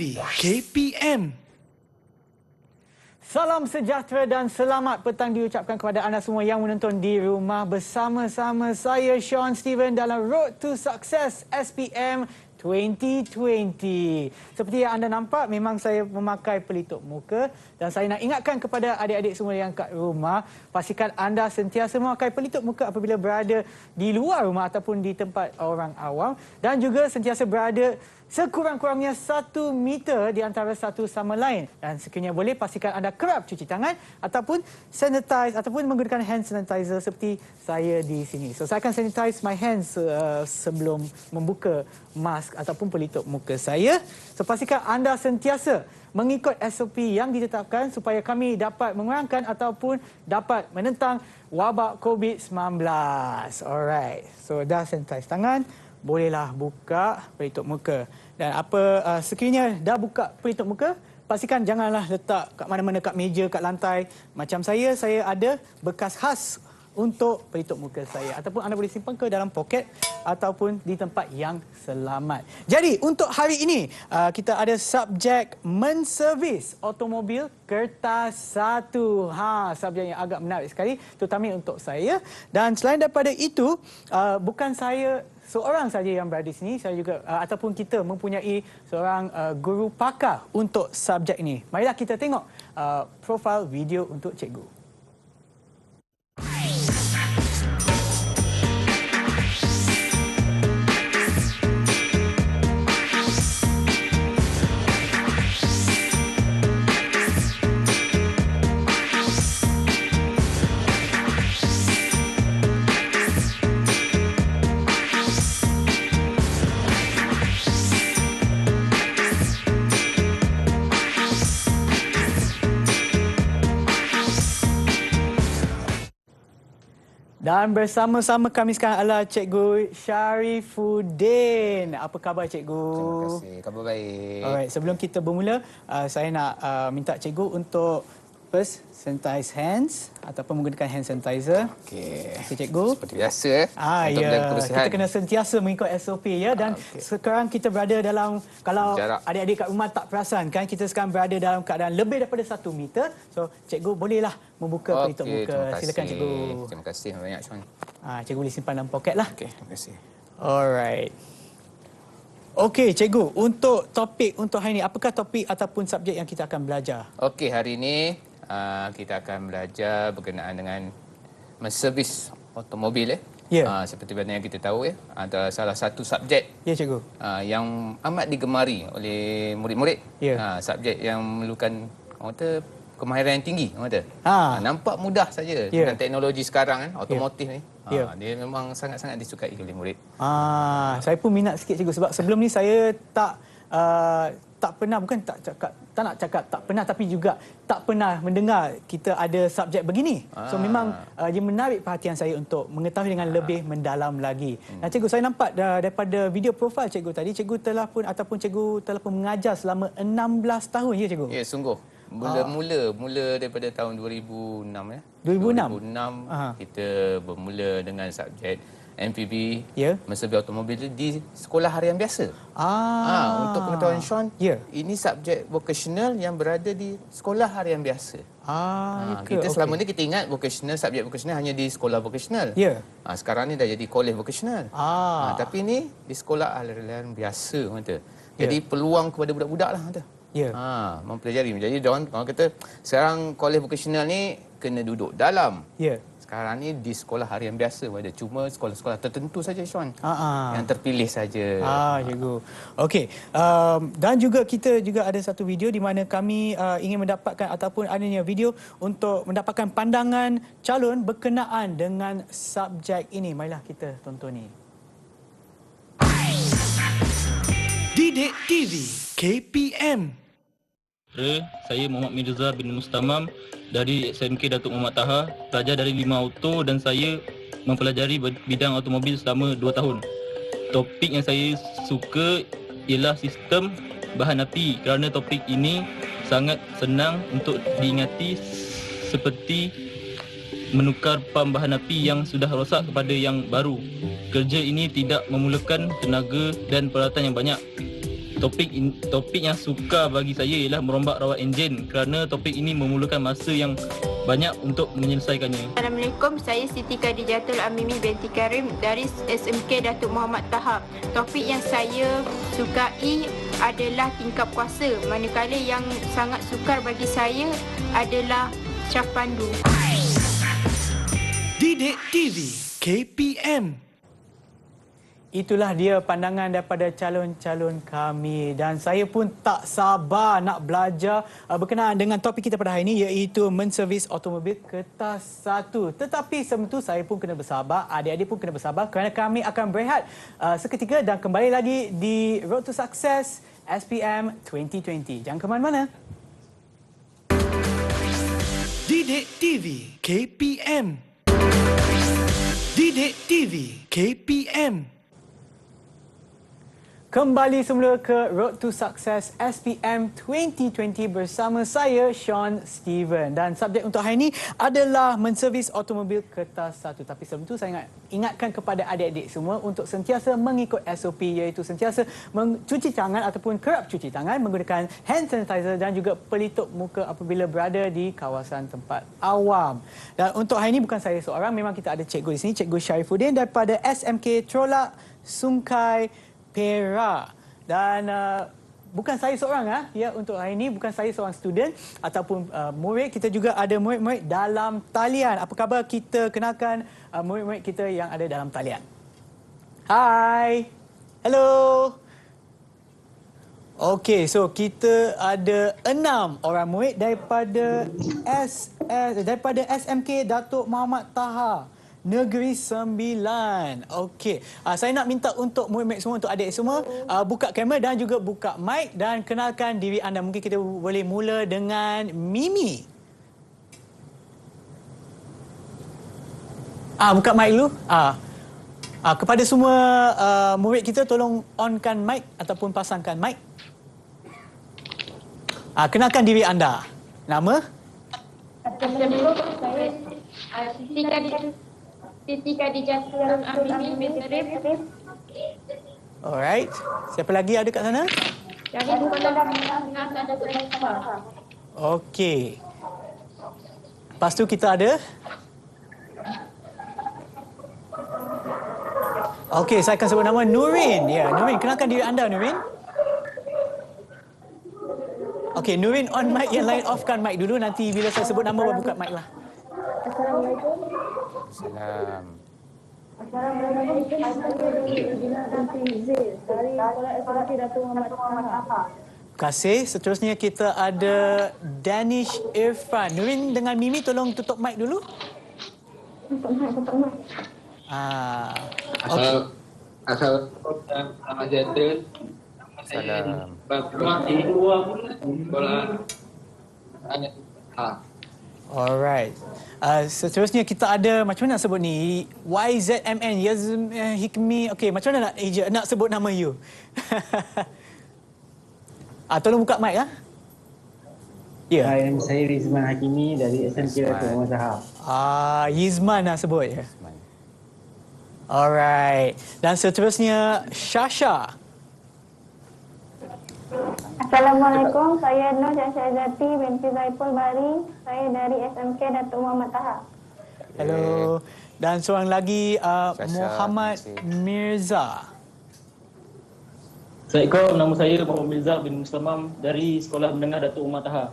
TV KPM. Salam sejahtera dan selamat petang diucapkan kepada anda semua yang menonton di rumah bersama-sama saya Sean Steven dalam Road to Success SPM 2020. Seperti yang anda nampak, memang saya memakai pelitup muka dan saya nak ingatkan kepada adik-adik semua yang kat rumah, pastikan anda sentiasa memakai pelitup muka apabila berada di luar rumah ataupun di tempat orang awam dan juga sentiasa berada sekurang-kurangnya 1 meter di antara satu sama lain. Dan sekiranya boleh, pastikan anda kerap cuci tangan ataupun sanitize ataupun menggunakan hand sanitizer seperti saya di sini. So, saya akan sanitize my hands sebelum membuka mask ataupun pelitup muka saya. So, pastikan anda sentiasa mengikut SOP yang ditetapkan supaya kami dapat mengurangkan ataupun dapat menentang wabak COVID-19. Alright. So, dah sanitize tangan. Bolehlah buka pelitup muka. Dan sekiranya dah buka pelitup muka, pastikan janganlah letak kat mana-mana, kat meja, kat lantai. Macam saya ada bekas khas untuk pelitup muka saya. Ataupun anda boleh simpan ke dalam poket ataupun di tempat yang selamat. Jadi, untuk hari ini, kita ada subjek menservis automobil kertas 1. Subjek yang agak menarik sekali, terutama untuk saya. Dan selain daripada itu, bukan saya seorang saja yang berada di sini, saya juga ataupun kita mempunyai seorang guru pakar untuk subjek ini. Marilah kita tengok profil video untuk cikgu. Dan bersama-sama kami sekarang adalah Cikgu Syarifuddin. Apa khabar Cikgu? Terima kasih, khabar baik. Alright, sebelum kita bermula, saya nak minta Cikgu untuk first sanitize hands ataupun menggunakan hand sanitizer. Okey. Okay, Cikgu. Seperti biasa untuk ya. menjaga kebersihan. Kita kena sentiasa mengikut SOP ya. Dan sekarang kita berada dalam, kalau jarak. adik-adik kat rumah tak perasan kan, kita sekarang berada dalam keadaan lebih daripada 1 meter. So, Cikgu bolehlah membuka pelitup muka. Silakan Cikgu. Terima kasih banyak Sean. Cikgu boleh simpan dalam poket lah. Okey, terima kasih. Alright. Okey, Cikgu, untuk topik untuk hari ini, apakah topik ataupun subjek yang kita akan belajar? Okey, hari ini kita akan belajar berkenaan dengan menservis automobil. Seperti mana yang kita tahu adalah salah satu subjek Cikgu. yang amat digemari oleh murid-murid. Subjek yang memerlukan kemahiran yang tinggi. Nampak mudah saja dengan teknologi sekarang otomotif ni. Dia memang sangat-sangat disukai oleh murid. Saya pun minat sikit Cikgu sebab sebelum ni saya tak pernah, bukan tak nak cakap tak pernah, tapi juga tak pernah mendengar kita ada subjek begini. So memang dia menarik perhatian saya untuk mengetahui dengan lebih mendalam lagi. Dan Cikgu, saya nampak daripada video profil Cikgu tadi, Cikgu telah pun mengajar selama 16 tahun ya Cikgu? Ya, sungguh. Mula daripada tahun 2006 ya. 2006 kita bermula dengan subjek MPB, menservis automobil di sekolah harian biasa. Untuk pengetahuan Sean, ini subjek vocational yang berada di sekolah harian biasa. Kita selama ni kita ingat subjek vocational hanya di sekolah vocational. Sekarang ni dah jadi college vocational. Tapi ni di sekolah harian biasa kata. Jadi peluang kepada budak-budak lah kata. Mempelajari. Jadi orang kata sekarang college vocational ni kena duduk dalam. Sekarang ni di sekolah harian biasa ada, cuma sekolah-sekolah tertentu saja Sean. Yang terpilih saja. Cikgu. Okey. Dan juga kita juga ada satu video di mana kami ingin mendapatkan ataupun adanya video untuk mendapatkan pandangan calon berkenaan dengan subjek ini. Marilah kita tonton ni. Didik TV KPM. Saya Muhammad Mirza bin Mustamam dari SMK Datuk Muhammad Taha, pelajar dari 5 Auto, dan saya mempelajari bidang automobil selama 2 tahun. Topik yang saya suka ialah sistem bahan api kerana topik ini sangat senang untuk diingati, seperti menukar pam bahan api yang sudah rosak kepada yang baru. Kerja ini tidak memerlukan tenaga dan peralatan yang banyak. Topik yang sukar bagi saya ialah merombak rawat enjin kerana topik ini memerlukan masa yang banyak untuk menyelesaikannya. Assalamualaikum, saya Siti Khadijatul Amimi binti Karim dari SMK Datuk Muhammad Taha. Topik yang saya sukai adalah tingkap kuasa, manakala yang sangat sukar bagi saya adalah syaf pandu. Didik TV KPM. Itulah dia pandangan daripada calon-calon kami dan saya pun tak sabar nak belajar berkenaan dengan topik kita pada hari ini iaitu menservis automobil kertas 1. Tetapi sebelum itu saya pun kena bersabar, adik-adik pun kena bersabar kerana kami akan berehat seketika dan kembali lagi di Road to Success SPM 2020. Jangan ke mana-mana. Didik TV KPM. Didik TV KPM. Kembali semula ke Road to Success SPM 2020 bersama saya, Sean Steven. Dan subjek untuk hari ini adalah menservis automobil kertas 1. Tapi sebelum itu saya ingatkan kepada adik-adik semua untuk sentiasa mengikut SOP iaitu sentiasa mencuci tangan ataupun kerap cuci tangan menggunakan hand sanitizer dan juga pelitup muka apabila berada di kawasan tempat awam. Dan untuk hari ini bukan saya seorang, memang kita ada cikgu di sini, Cikgu Syarifuddin daripada SMK Trolak Sungai Perak. Dan bukan saya seorang ya, untuk hari ini bukan saya seorang student ataupun murid, kita juga ada murid-murid dalam talian. Apa khabar, kita kenalkan murid-murid kita yang ada dalam talian. Hai. Hello. Okey, so kita ada 6 orang murid daripada SMK Datuk Muhammad Taha Negeri Sembilan. Okey, saya nak minta untuk murid-murid semua, untuk adik semua, buka kamera dan juga buka mic dan kenalkan diri anda. Mungkin kita boleh mula dengan Mimi. Buka mic dulu. Kepada semua murid kita, tolong onkan mic ataupun pasangkan mic. Kenalkan diri anda. Nama? Assalamualaikum, saya Siti Khadijatul Amimi binti Karim. Alright. Siapa lagi ada kat sana? Dari Sekolah Menengah Datuk Muhammad. Okey. Lepas tu kita ada? Okey, saya akan sebut nama Nurin. Ya, Nurin. Kenalkan diri anda, Nurin. Okey, Nurin on mic, yang lain offkan mic dulu. Nanti bila saya sebut nama baru buka mic lah. Assalamualaikum. Salam. Assalamualaikum. Saya Dina binti Zil dari Sekolah SMK Datuk Muhammad Taha. Terima kasih. Seterusnya kita ada Danish Irfan. Nurin dengan Mimi tolong tutup mic dulu. Tutup mic. Okey. Assalamualaikum dan selamat sejahtera. Salam. Alright. Seterusnya kita ada, macam mana nak sebut ni? YZMN, Yazm Hikmi. Okey, macam mana nak sebut nama you? Tolong buka mic lah. Ya. Hai, saya Rizman Hakimi dari SMK Datuk Muhammad Taha. Yizman nak sebut ya. Alright. Dan seterusnya Shasha. Assalamualaikum, saya Nur Syazati binti Zaipul Bari. Saya dari SMK Datuk Muhammad Taha. Hello. Dan seorang lagi Muhammad Mirza. Assalamualaikum, nama saya Muhammad Mirza bin Mustamam dari Sekolah Menengah Datuk Muhammad Taha.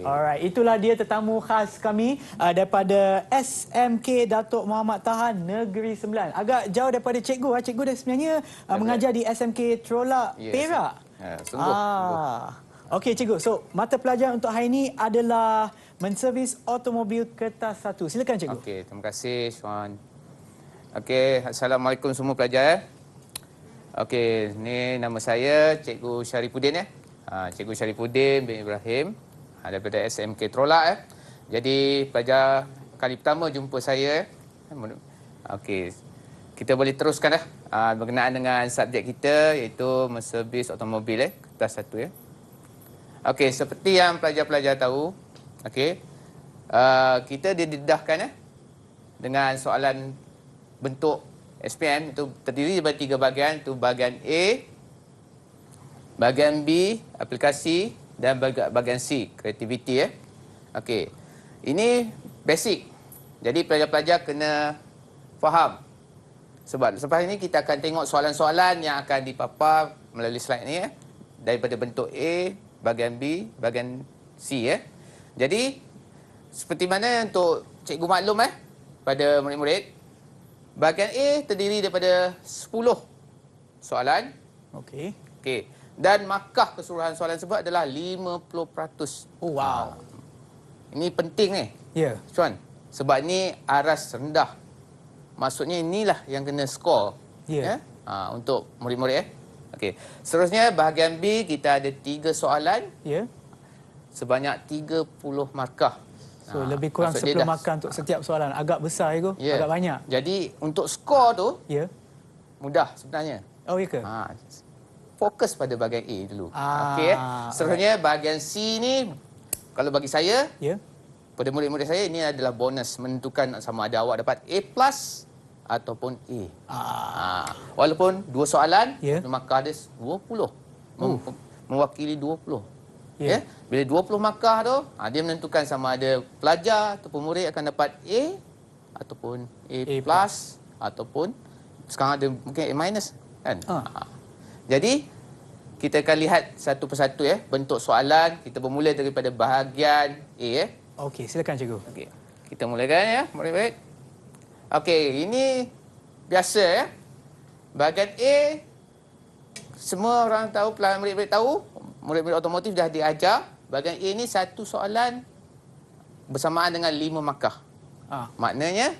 Alright. Itulah dia tetamu khas kami daripada SMK Datuk Muhammad Taha Negeri Sembilan. Agak jauh daripada cikgu. Cikgu dah sebenarnya mengajar di SMK Trolak Perak. Sungguh. Okey cikgu. So, mata pelajaran untuk hari ini adalah menservis automobil kertas 1. Silakan cikgu. Okey, terima kasih Sean. Okey, Assalamualaikum semua pelajar. Okey, ni nama saya Cikgu Syarifuddin ya. Cikgu Syarifuddin bin Ibrahim daripada SMK Trolak. Jadi pelajar kali pertama jumpa saya. Okey, kita boleh teruskan berkenaan dengan subjek kita iaitu menservis automobil kertas 1 ya. Okey, seperti yang pelajar-pelajar tahu, okey, kita didedahkan dengan soalan bentuk SPM itu terdiri daripada 3 bahagian, itu bahagian A, Bahagian B, aplikasi dan bahagian C, kreativiti Okey. Ini basic. Jadi pelajar-pelajar kena faham. Sebab selepas ini kita akan tengok soalan-soalan yang akan dipapar melalui slide ni daripada bentuk A, bahagian B, bahagian C Jadi seperti mana untuk cikgu maklum pada murid-murid, bahagian A terdiri daripada 10 soalan. Okey. Okey. Dan markah keseluruhan soalan tersebut adalah 50%. Oh, wow. Ini penting ni. Ya. Chuan, sebab ni aras rendah. Maksudnya inilah yang kena skor. Ya. Untuk murid-murid Okey. Seterusnya bahagian B kita ada 3 soalan. Ya. Sebanyak 30 markah. So lebih kurang 10 markah untuk setiap soalan. Agak besar itu, agak banyak. Jadi untuk skor tu mudah sebenarnya. Oh, ya ke? Fokus pada bahagian A dulu. Okey. Seterusnya bahagian C ni kalau bagi saya, pada murid-murid saya ini adalah bonus menentukan sama ada awak dapat A+ ataupun A. Walaupun 2 soalan, markah dia 20. Mewakili 20. Bila 20 markah tu, dia menentukan sama ada pelajar ataupun murid akan dapat A ataupun A+, ataupun sekarang ada mungkin A- kan. Jadi kita akan lihat satu persatu bentuk soalan. Kita bermula daripada bahagian A Okey, silakan cikgu. Okey. Kita mulakan murid-murid. Okey, ini biasa Bahagian A semua orang tahu, murid-murid tahu, murid-murid otomotif dah diajar. Bahagian A ni satu soalan bersamaan dengan 5 markah. Maknanya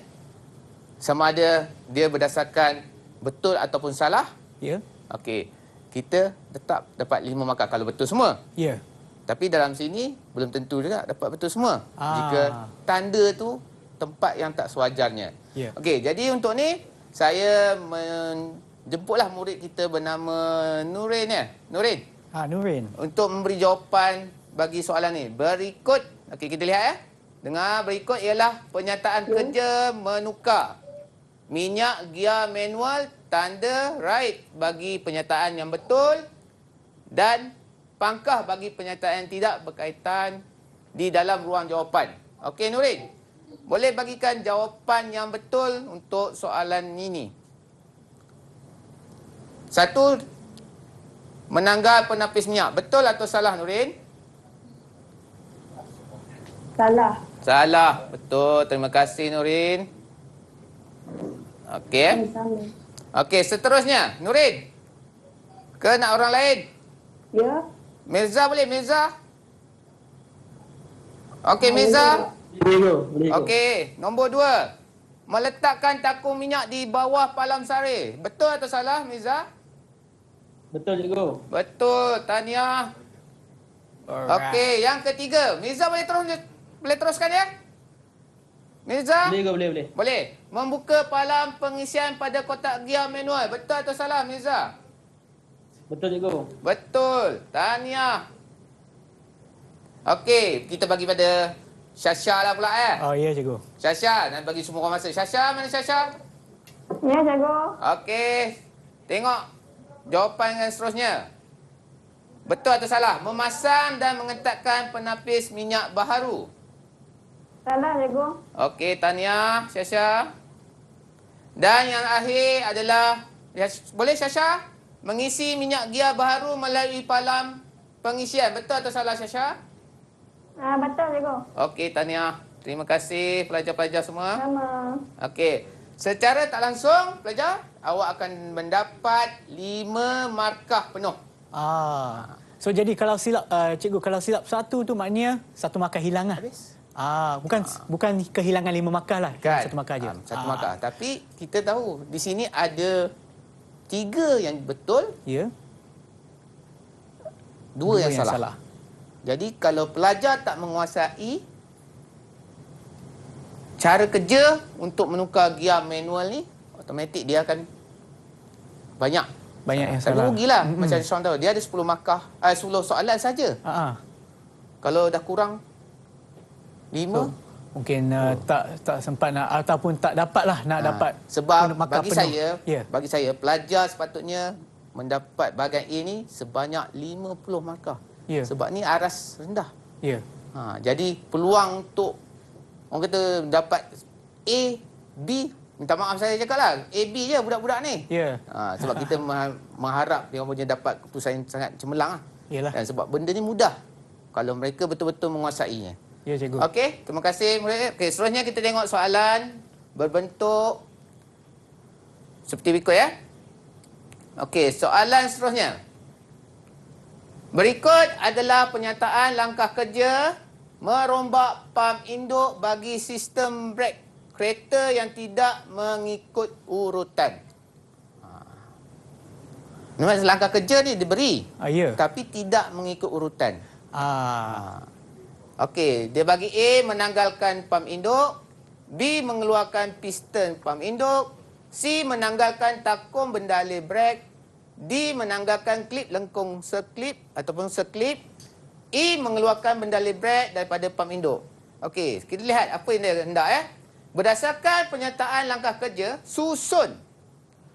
sama ada dia berdasarkan betul ataupun salah. Ya. Okey. Kita tetap dapat 5 markah kalau betul semua. Ya. Tapi dalam sini belum tentu juga dapat betul semua. Jika tanda tu tempat yang tak sewajarnya. Ya. Okey, jadi untuk ni saya menjemputlah murid kita bernama Nurin Nurin. Nurin. Untuk memberi jawapan bagi soalan ni. Berikut, okey kita lihat Dengar, berikut ialah penyataan kerja menukar minyak gia manual tanda right bagi penyataan yang betul dan pangkah bagi penyataan yang tidak berkaitan di dalam ruang jawapan. Okey Nurin, boleh bagikan jawapan yang betul untuk soalan ini. 1. Menanggal penapis minyak. Betul atau salah Nurin? Salah. Salah. Betul. Terima kasih Nurin. Okey. Okey, seterusnya. Nurin. Ke nak orang lain? Ya. Mirza boleh? Mirza? Okey, Mirza. Boleh. Okey, nombor 2. Meletakkan takung minyak di bawah palam sari. Betul atau salah, Mirza? Betul, cikgu. Betul, tahniah. Okey, yang ketiga. Mirza boleh teruskan ya? Mirza? Boleh. Boleh. Membuka palam pengisian pada kotak gia manual. Betul atau salah, Mirza? Betul, cikgu. Betul. Tahniah. Okey, kita bagi pada Syasha lah pula Oh, ya cikgu. Syasha, nak bagi semua orang masa. Syasha, mana Syasha? Ya, cikgu. Okey. Tengok jawapan yang seterusnya. Betul atau salah? Memasang dan mengetatkan penapis minyak baharu. Salah, cikgu. Okey, tahniah Syasha. Dan yang akhir adalah, boleh Syasha? Mengisi minyak gia baharu melalui palam pengisian. Betul atau salah Syasha? Betul, cikgu. Okey, tahniah. Terima kasih pelajar-pelajar semua. Sama. Okey. Secara tak langsung, pelajar, awak akan mendapat 5 markah penuh. So jadi kalau silap cikgu, kalau silap satu tu maknanya satu markah hilang lah. Habis. Bukan kehilangan 5 markah lah. Kan? Satu markah aja. Satu markah. Tapi kita tahu di sini ada 3 yang betul, Ya. 2 yang salah. Jadi kalau pelajar tak menguasai cara kerja untuk menukar gia manual ni, automatik dia akan banyak yang tapi salah. rugilah. Macam Sean tahu, dia ada 10 markah, 10 soalan saja. Kalau dah kurang 5, mungkin tak sempat nak ataupun tak dapatlah nak dapat sebab markah bagi penuh. saya, bagi saya pelajar sepatutnya mendapat bahagian A ni sebanyak 50 markah. Ya. Sebab ni aras rendah. Ya. Jadi peluang untuk orang kata dapat A, B, minta maaf saya cakap lah, A, B je budak-budak ni. Ya. Sebab kita mengharap dia punya dapat keputusan yang sangat cemerlang lah. Yalah. Dan sebab benda ni mudah kalau mereka betul-betul menguasainya. Ya, cikgu. Okey, terima kasih murid. Okey, seterusnya kita tengok soalan berbentuk seperti berikut ya. Okey, soalan seterusnya. Berikut adalah penyataan langkah kerja merombak pam induk bagi sistem brek kereta yang tidak mengikut urutan. Memang langkah kerja ni diberi, Ya. tapi tidak mengikut urutan. Okey, dia bagi A menanggalkan pam induk, B mengeluarkan piston pam induk, C menanggalkan takum bendali brek, D menanggalkan klip lengkung seklip ataupun seklip, E mengeluarkan bendali brek daripada pam induk. Okey, kita lihat apa yang dia hendak ya. Berdasarkan penyataan langkah kerja, susun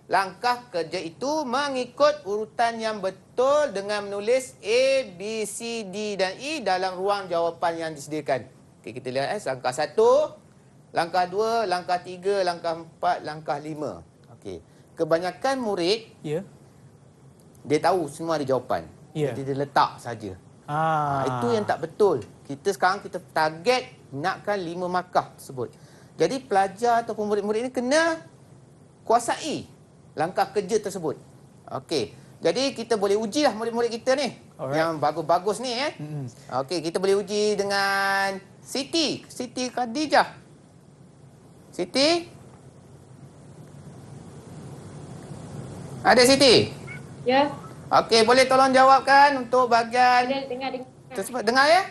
langkah kerja itu mengikut urutan yang betul dengan menulis A, B, C, D dan E dalam ruang jawapan yang disediakan. Okey, kita lihat langkah 1, langkah 2, langkah 3, langkah 4, langkah 5. Okey. Kebanyakan murid dia tahu semua ada jawapan. Jadi dia letak saja. Itu yang tak betul. Sekarang kita target nakkan 5 markah tersebut. Jadi pelajar ataupun murid-murid ini kena kuasai langkah kerja tersebut. Okey. Jadi kita boleh ujilah murid-murid kita ni. Yang bagus-bagus ni ya. Okey, kita boleh uji dengan Siti Khadijah. Siti? Ada Siti? Ya. Okey, boleh tolong jawabkan untuk bahagian Dengar. tersebut. Dengar ya?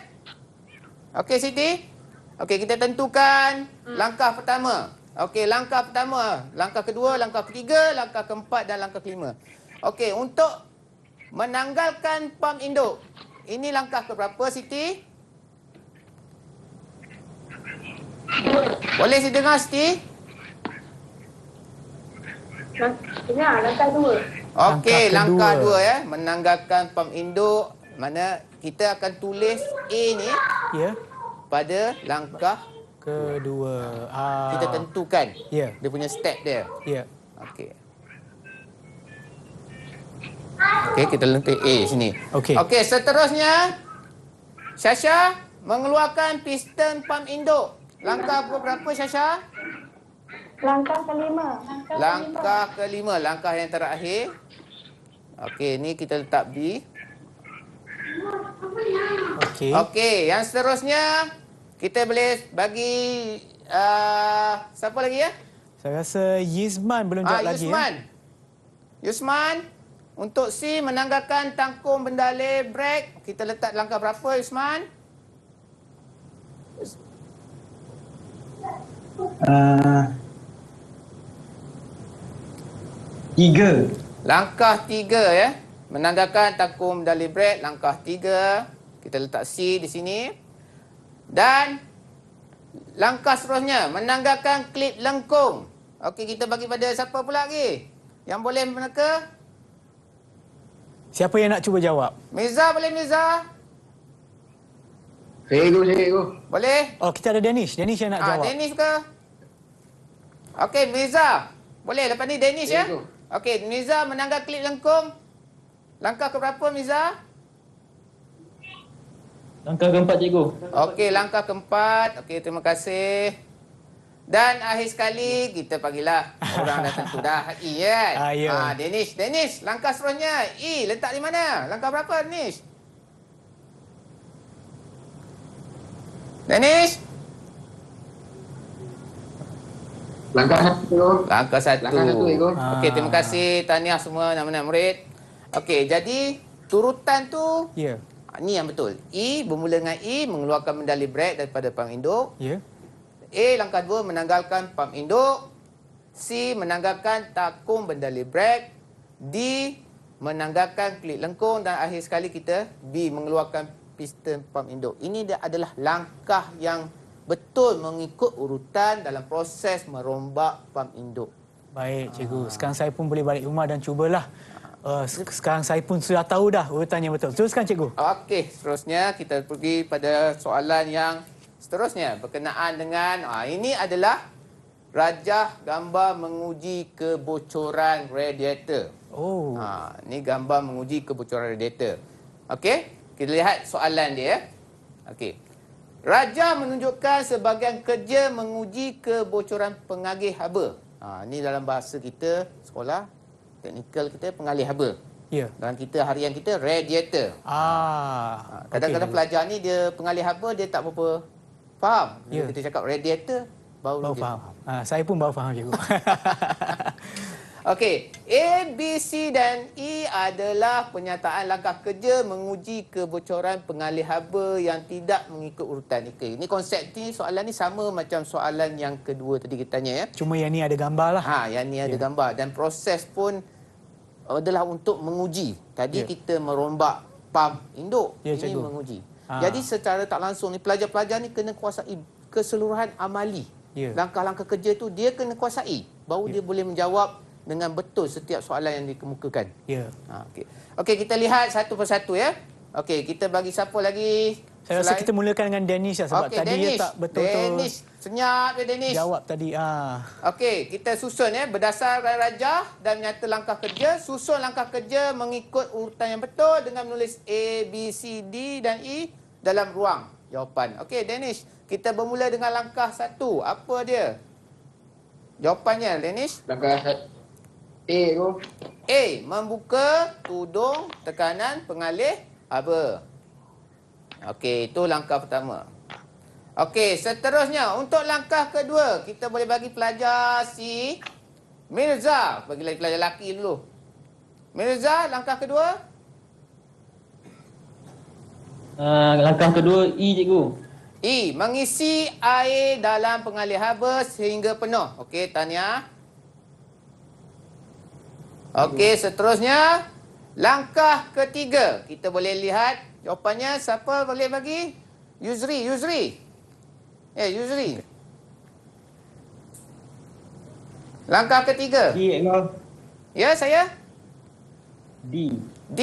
Okey Siti? Okey, kita tentukan langkah pertama. Okey, langkah pertama, langkah kedua, langkah ketiga, langkah keempat dan langkah kelima. Okey, untuk menanggalkan pam induk. Ini langkah keberapa Siti? Boleh saya dengar Siti? Dengar, langkah 2. Okey, langkah 2 ya, menanggalkan pam induk. Mana kita akan tulis A ni pada langkah kedua. Kita tentukan dia punya step dia. Okey. Okey, kita letak A sini. Okey, seterusnya Syasha mengeluarkan piston pam induk. Langkah berapa Syasha? Langkah kelima. Langkah kelima, langkah yang terakhir. Okey, ni kita letak B. Okey, yang seterusnya kita boleh bagi siapa lagi ya? Saya rasa Yizman belum jawab lagi Yusman. ya. Yusman. Untuk C menanggalkan tangkum bendale brek. Kita letak langkah berapa Yusman? Tiga. Langkah 3 ya. Menanggalkan tangkum bendale brek. Langkah 3. Kita letak C di sini. Dan langkah seterusnya menanggalkan klip lengkung. Okey, kita bagi pada siapa pula lagi? Yang boleh meneka? Siapa yang nak cuba jawab? Mirza, boleh Mirza? Saya ikut. Boleh? Oh, kita ada Danish. Danish yang nak jawab. Danish ke? Okey, Mirza. Boleh lepas ni Danish ya? Okey, Mirza menanggal klip lengkung. Langkah ke berapa Mirza? Langkah keempat cikgu. Okey, langkah keempat. Okey, terima kasih. Dan akhir sekali kita panggillah orang dah tentu dah E kan? Ya. Danish, langkah seterusnya E letak di mana? Langkah berapa Danish? Danish? Langkah 1. Langkah 1. Langkah 1 ikut. Okey, terima kasih tahniah semua anak-anak murid. Okey, jadi turutan tu ni yang betul. E bermula dengan E mengeluarkan medali brek daripada pam induk. A langkah 2 menanggalkan pam induk. C menanggalkan takum bendali brek. D menanggalkan klip lengkung dan akhir sekali kita B mengeluarkan piston pam induk. Ini dia adalah langkah yang betul mengikut urutan dalam proses merombak pam induk. Baik cikgu, sekarang saya pun boleh balik rumah dan cubalah Sekarang saya pun sudah tahu dah urutannya betul. Teruskan cikgu. Okey, seterusnya kita pergi pada soalan yang seterusnya berkenaan dengan ini adalah rajah gambar menguji kebocoran radiator. Oh. Ni gambar menguji kebocoran radiator. Okey, kita lihat soalan dia. Okey. Rajah menunjukkan sebahagian kerja menguji kebocoran pengagih haba. Ni dalam bahasa kita sekolah teknikal kita pengalih haba. Ya. Dalam kita harian kita radiator. Kadang-kadang pelajar ni dia pengalih haba dia tak berapa faham. Bila kita cakap radiator baru dia faham. Saya pun baru faham cikgu. Okey, A, B, C dan E adalah pernyataan langkah kerja menguji kebocoran pengalih haba yang tidak mengikut urutan. Okay. Ini konsep ni, soalan ni sama macam soalan yang kedua tadi kita tanya ya. Cuma yang ni ada gambar lah. Yang ni ada gambar dan proses pun adalah untuk menguji. Tadi kita merombak pump induk, ini cikgu. menguji. Jadi secara tak langsung ni pelajar-pelajar ni kena kuasai keseluruhan amali. Langkah-langkah kerja tu dia kena kuasai baru dia boleh menjawab dengan betul setiap soalan yang dikemukakan. Okey, kita lihat satu persatu ya. Okey, kita bagi siapa lagi? Saya rasa kita mulakan dengan Danish lah, sebab tadi Danish. dia tak betul-betul Danish, senyap ya Danish. jawab tadi. Okey, kita susun ya berdasarkan rajah dan nyata langkah kerja. Susun langkah kerja mengikut urutan yang betul dengan menulis A, B, C, D dan E dalam ruang jawapan. Okey, Danish, kita bermula dengan langkah 1. Apa dia? Jawapannya, Danish? Langkah A tu. A. Membuka tudung tekanan pengalih haba. Okey, itu langkah pertama. Okey, seterusnya untuk langkah kedua, kita boleh bagi pelajar si Mirza. Bagi lagi pelajar lelaki dulu. Mirza, langkah kedua? Langkah kedua E cikgu. E. Mengisi air dalam pengalih haba sehingga penuh. Okey, tahniah. Okey, seterusnya langkah ketiga. Kita boleh lihat jawapannya. Siapa boleh bagi? Yuzri. Yuzri. Langkah ketiga. D cikgu. Ya, saya? D. D.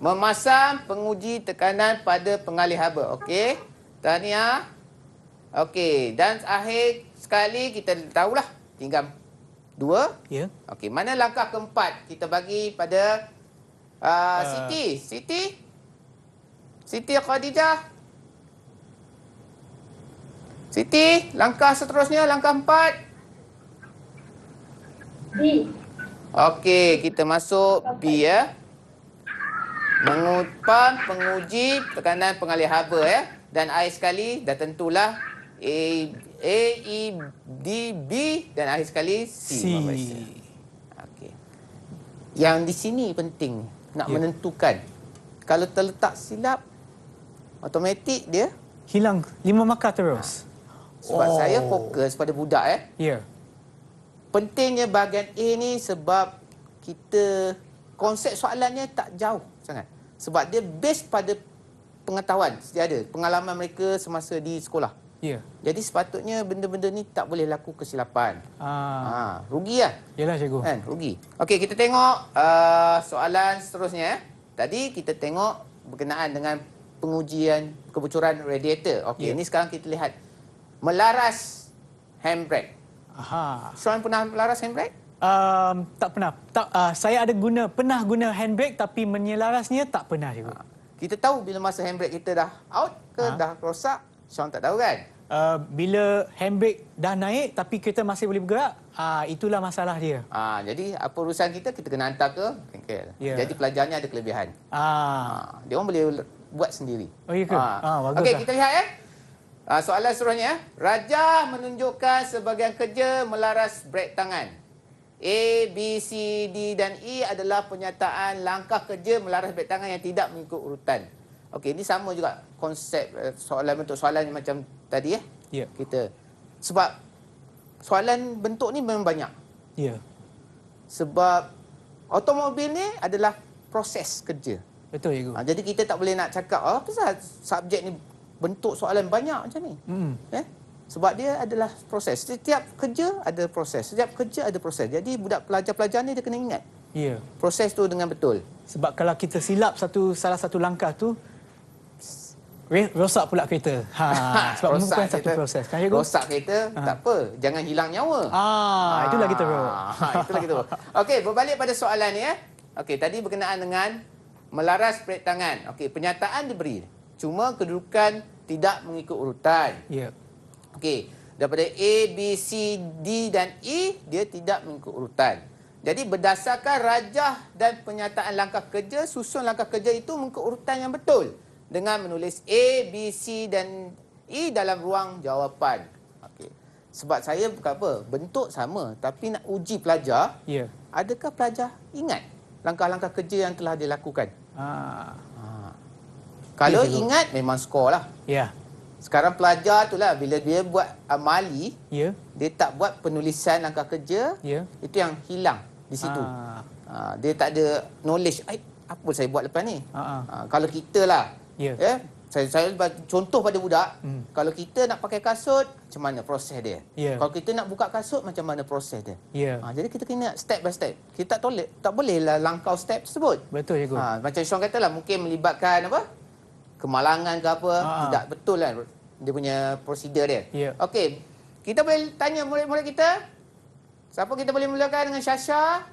Memasang penguji tekanan pada pengalih haba. Okey. Tahniah. Okey, dan akhir sekali kita tahulah tinggal 2. Ya. Okey, mana langkah keempat? Kita bagi pada Siti. Siti Khadijah. Siti, langkah seterusnya, langkah 4. D. Okey, kita masuk B ya. Penguji tekanan pengalih haba ya. Dan akhir sekali dah tentulah A, E, D, B dan akhir sekali C. Okey. Yang di sini penting nak menentukan. Kalau terletak silap, automatik dia hilang 5 markah terus. Sebab saya fokus pada budak Ya. Pentingnya bahagian A ni sebab kita konsep soalannya tak jauh sangat. Sebab dia base pada pengetahuan sedia ada, pengalaman mereka semasa di sekolah. Ya. Jadi sepatutnya benda-benda ni tak boleh laku kesilapan. Rugi lah. Yalah cikgu. Kan, rugi. Okey, kita tengok soalan seterusnya. Tadi kita tengok berkenaan dengan pengujian kebocoran radiator. Okey, ini sekarang kita lihat melaras handbrake. Seorang pernah melaras handbrake? Tak pernah. Saya pernah guna handbrake tapi menyelarasnya tak pernah cikgu. Kita tahu bila masa handbrake kita dah out ke dah rosak, Sean tak tahu kan? Bila handbrake dah naik tapi kita masih boleh bergerak, itulah masalah dia. Jadi apa urusan kita kena hantar ke bengkel. Jadi pelajarnya ada kelebihan. Dia orang boleh buat sendiri. Oh iya ke? Bagus. Okey, kita lihat soalan seterusnya. Rajah menunjukkan sebahagian kerja melaras brek tangan. A, B, C, D dan E adalah pernyataan langkah kerja melaras brek tangan yang tidak mengikut urutan. Okey, ini sama juga konsep soalan bentuk soalan macam tadi kita. Sebab soalan bentuk ni memang banyak. Ya. Sebab automobil ni adalah proses kerja. Betul cikgu. Jadi kita tak boleh nak cakap apa subjek ni bentuk soalan banyak macam ni. Sebab dia adalah proses. Setiap kerja ada proses. Setiap kerja ada proses. Jadi budak pelajar-pelajar ni dia kena ingat. Ya. Proses tu dengan betul. Sebab kalau kita silap salah satu langkah tu, rosak pula kereta. Sebab bukan satu proses. Kan, cikgu? Rosak kereta, tak apa. Jangan hilang nyawa. Itu lagi teruk. Itu lagi teruk. Okey, berbalik pada soalan ni. Okey, tadi berkenaan dengan melaras brek tangan. Okey, penyataan diberi. Cuma kedudukan tidak mengikut urutan. Ya. Okey, daripada A, B, C, D dan E, dia tidak mengikut urutan. Jadi berdasarkan rajah dan penyataan langkah kerja, susun langkah kerja itu mengikut urutan yang betul. Dengan menulis A, B, C dan E dalam ruang jawapan. Okey. Sebab saya bukan apa, bentuk sama tapi nak uji pelajar, Ya. adakah pelajar ingat langkah-langkah kerja yang telah dilakukan? Kalau ingat, memang skor lah. Ya. Sekarang pelajar tu lah, bila dia buat amali, Ya. dia tak buat penulisan langkah kerja, Ya. itu yang hilang di situ. Dia tak ada knowledge. Apa saya buat lepas ni? Kalau kita lah, Ya. saya bagi contoh pada budak, kalau kita nak pakai kasut, macam mana proses dia? Ya. Kalau kita nak buka kasut, macam mana proses dia? Ya. Jadi kita kena step by step. Kita tak bolehlah langkau step tersebut. Betul, cikgu. Macam Sean kata lah, mungkin melibatkan apa? Kemalangan ke apa. Tidak betul lah dia punya prosedur dia. Ya. Okey, kita boleh tanya murid-murid kita. Siapa kita boleh mulakan dengan Syasha?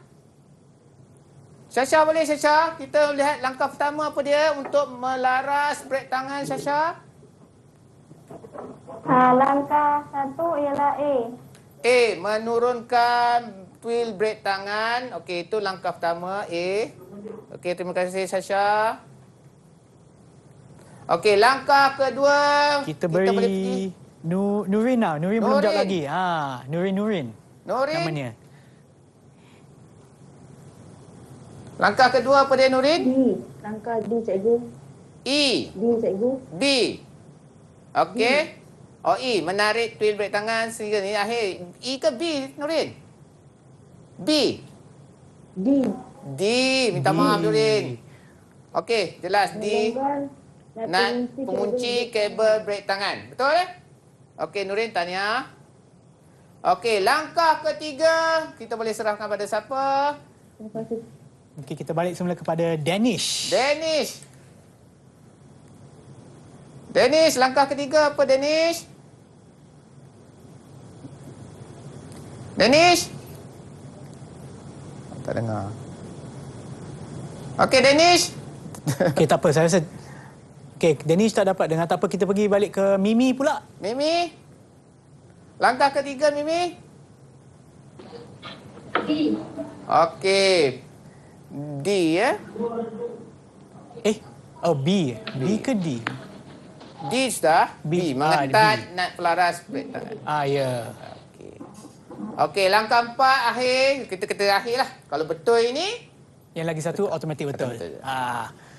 Syasha boleh, Syasha? Kita lihat langkah pertama apa dia untuk melaras brek tangan, Syasha? Langkah 1 ialah A. A, menurunkan twill brek tangan. Okey, itu langkah pertama, A. Okey, terima kasih, Syasha. Okey, langkah kedua. Kita beri boleh pergi. Nurin lah. Nurin belum jawab lagi. Nurin. Namanya. Langkah kedua apa dia, Nurin? D. Langkah D, cikgu. E. D, cikgu. B. Okey. E. Menarik twill brek tangan sehingga ni akhir. E ke B, Nurin? B. D. Minta maaf, Nurin. Okey, jelas. D. Nak pengunci kabel brek tangan. Betul? Okey, Nurin, tanya. Okey, langkah ketiga. Kita boleh serahkan pada siapa? Terima kasih. Okey, kita balik semula kepada Danish. Danish, langkah ketiga apa, Danish? Danish? Tak dengar. Okey, Danish. Okey, tak apa. Saya rasa... Okey, Danish tak dapat dengar. Tak apa, kita pergi balik ke Mimi pula. Mimi? Langkah ketiga, Mimi? D. Okey. D, ya? B. B ke D? D sudah. B. Mengetat D. nak pelaras brek tangan. Ya. Okey, langkah 4 akhir. Kita akhir lah. Kalau betul ini. Yang lagi satu, automatik betul.